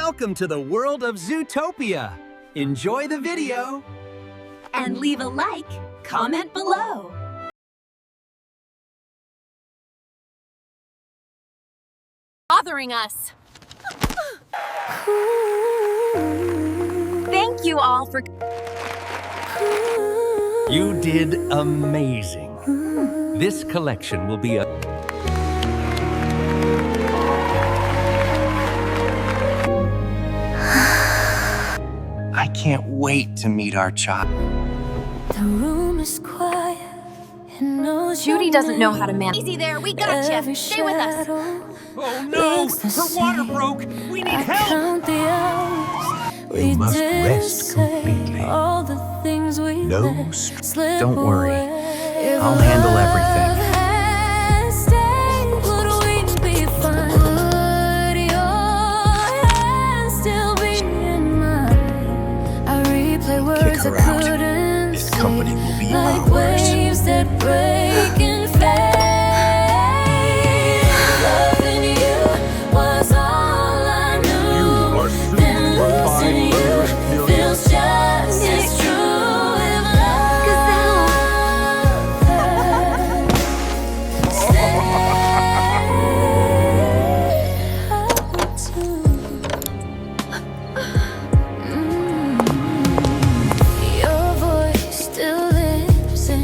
Welcome to the world of Zootopia. Enjoy the video. And leave a like, comment below. Bothering us. Thank you all for... You did amazing. This collection will be a... I can't wait to meet our child. The room is quiet. Judy doesn't know how to manage. Easy there, we got you. Stay with us. Oh no! Her water broke! We need help! You must rest completely. All the things we No stress. Don't worry. I'll handle everything. Kick her out. This company will be ours. That break and fade. Loving you was all I knew. You are Then losing you feels just as true. If love Your voice still lives in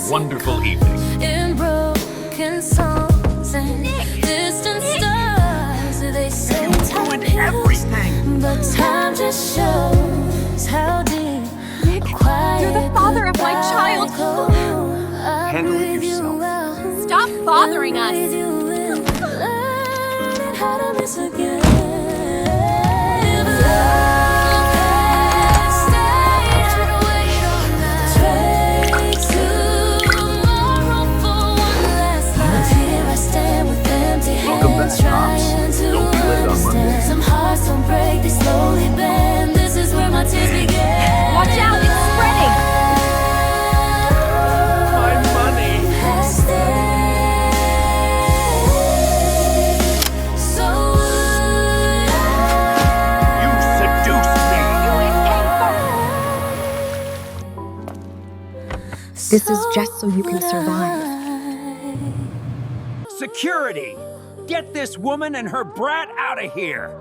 Wonderful evening. in broken songs and distant stars. They say You ruined everything. but time just shows how deep. Nick, you're the father of my child. Handle it yourself. Stop bothering us. How to miss again. Welcome back, Pops. Don't be late on Monday. Some hearts don't break, they slowly bend. This is where my tears begin. Watch out, it's spreading. My money. So You seduced me. This is just so you can survive. Security! Get this woman and her brat out of here!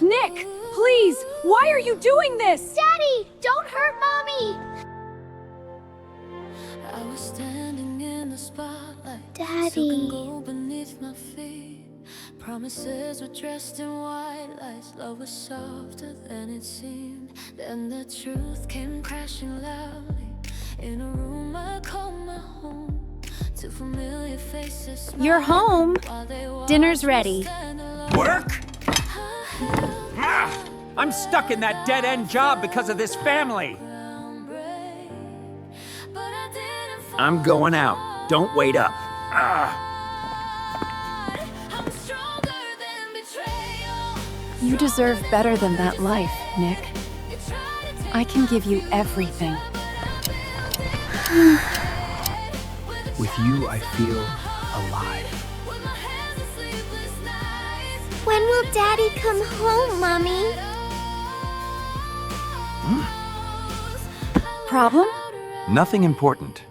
Nick, please! Why are you doing this? Daddy, don't hurt Mommy! I was standing in the spotlight. Daddy. Silken gold beneath my feet. Promises were dressed in white lights. Love was softer than it seemed. Then the truth came crashing loudly. In a room I called my home. Two familiar faces. You're home. While they Dinner's ready. Work? Ah, I'm stuck in that dead-end job because of this family. I'm going out. Don't wait up. Ah. You deserve better than that life, Nick. I can give you everything. With you, I feel alive. When will Daddy come home, Mommy? Problem? Nothing important.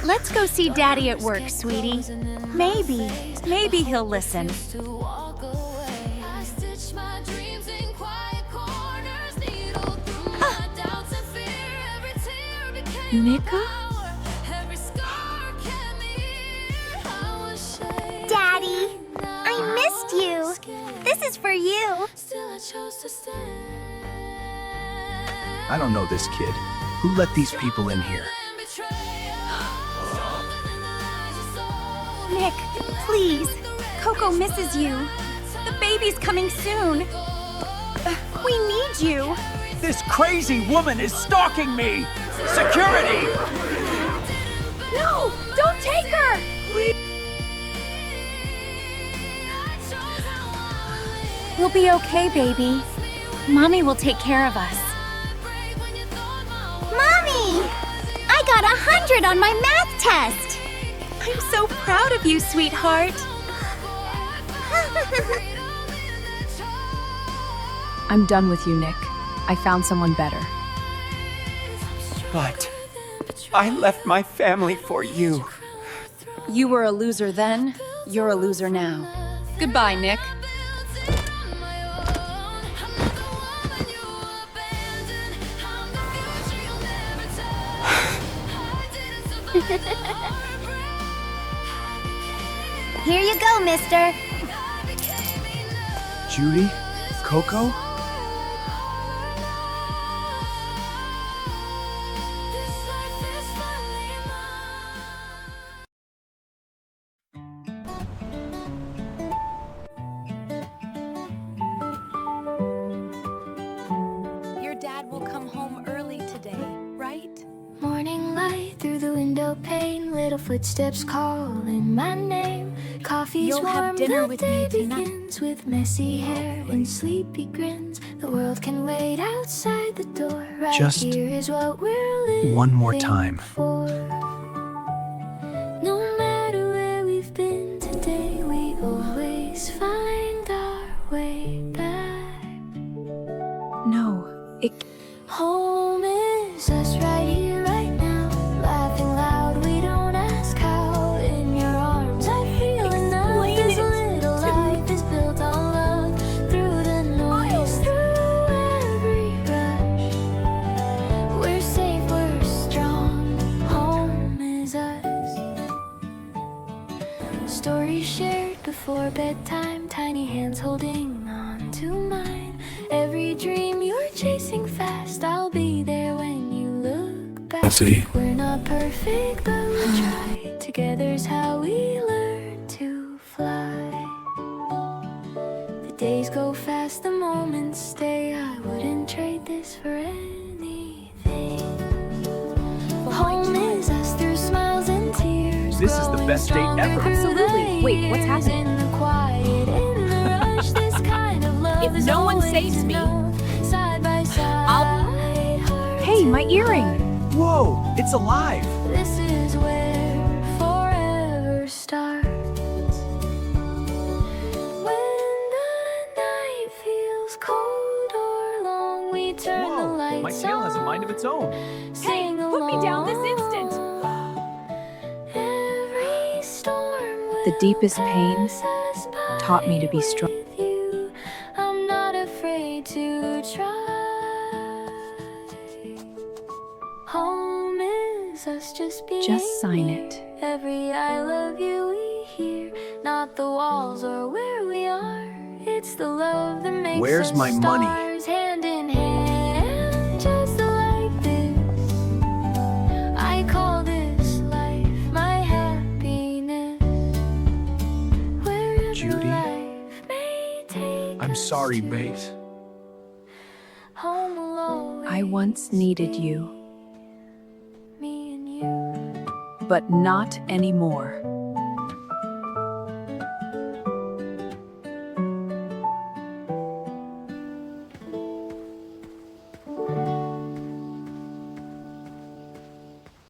Let's go see Daddy at work, sweetie. Maybe he'll listen. Nika? Daddy, I missed you. This is for you. I don't know this kid. Who let these people in here? Nick, please. Coco misses you. The baby's coming soon. We need you. This crazy woman is stalking me! Security! No! Don't take her! We'll be okay, baby. Mommy will take care of us. Mommy! I got 100 on my math test. I'm proud of you, sweetheart. I'm done with you, Nick. I found someone better. But I left my family for you. You were a loser then, you're a loser now. Goodbye, Nick. Here you go, mister. Judy? Coco? Your dad will come home early today, right? Morning light through the window pane, little footsteps calling my name. Coffee's You'll have warm, dinner the with day me tonight. begins with messy hair and sleepy grins. The world can wait outside the door. Right Just here is what we're living one more time. for. No matter where we've been today, we always find our way back. No, it... Home is us right here, right now. Laughing loud, we don't ask how. In your arms, I feel enough. This little life is built on love. Through the noise, through every rush. We're safe, we're strong. Home is us. Stories shared before bedtime. Tiny hands holding on to mine. Every dream you're chasing fast, I'll be there when you look back. We're not perfect, but we try. Together's how we learn to fly. The days go fast, the moments stay. I wouldn't trade this for anything. Home is us through smiles and tears. This is the best date ever. Absolutely. Wait, what's happening? In the quiet, in the rush, this kind of love If is no one always saves me, enough. Side by side, hearts Hey, my earring! Whoa, it's alive! This is where forever starts. When the night feels cold or long, we turn the Whoa, lights my tail has a mind of its own. Hey, put me down this instant. Every storm The deepest will pain pass us by taught me to be strong. with you. I'm not afraid to try. Home is us just being Just sign here. it. Every I love you we hear, not the walls or where we are. It's the love that makes Where's us my money? stars hand in hand, just like this. I call this life my happiness. Wherever Judy? life may take I'm us sorry, to, babe. home will always I once needed be you, me and you. but not anymore.